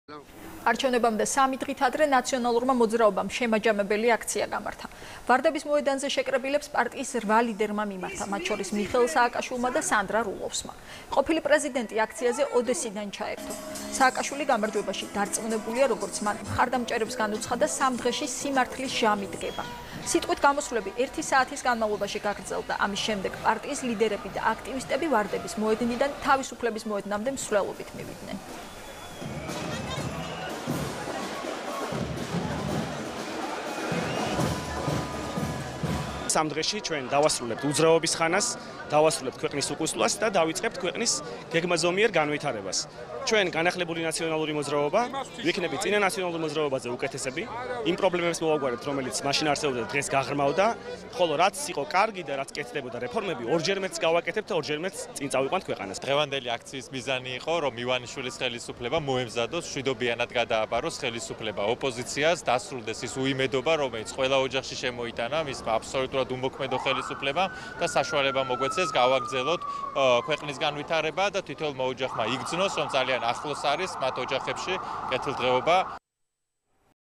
არჩევნებამდე 3 დღით ადრე ნაციონალურმა მოძრაობამ შემაჯამებელი აქცია გამართა. ვარდების მოედანზე შეკრებილებს პარტიის 8 ლიდერმა მიმართა, მათ შორის მიხეილ სააკაშვილმა და სანდრა რულოვსმა. ყოფილი პრეზიდენტი აქციაზე ოდესიდან ჩაერთო. სააკაშვილი გამარჯვებაში დარწმუნებულია, როგორც მან მხარდამჭერებს განუცხადა 3 დღეში სიმართლის ჟამი დგება. სიტყვით გამოსვლები 1 საათის განმავლობაში გაგრძელდა. ამის შემდეგ პარტიის ლიდერები და აქტივისტები ვარდების მოედნიდან თავისუფლების მოედნამდე მსვლელობით მივიდნენ. სამ დღეში ჩვენ დავასრულებთ უძრაობის ხანას, დავასრულებთ ქვეყნის უკუსლვას და დავიწყებთ ქვეყნის გეგმაზომიერ განვითარებას. ჩვენ განახლებული ნაციონალური მოძრაობა, ვიქნებით წინა ნაციონალურ მოძრაობაზე უკეთესები, იმ პრობლემებს მოვაგვარებთ, რომელიც მაშინ არსებობდა და დღეს გაღრმავდა, ხოლო რაც იყო კარგი და რაც კეთდებოდა რეფორმები, ორჯერ მეც გავაკეთებთ და ორჯერ მეც წინ წავიყვანთ ქვეყანას. დღევანდელი აქციის მიზანი იყო, რომ ივანიშვილის ხელისუფლება მოემზადოს, მშვიდობიანად გადააბაროს ხელისუფლება ოპოზიციას, დასრულდეს ის უიმედობა, რომელიც ყველა ოჯახში შემოიტანა მისმა აბსოლუტურად უმოქმედო ხელისუფლებამ და საშუალება მოგვეცეს გავაგრძელოთ ქვეყნის განვითარება და თითოეულმა ოჯახმა იგრძნოს, რომ ძალიან ახლოს არის მათ ოჯახებში კეთილდღეობა.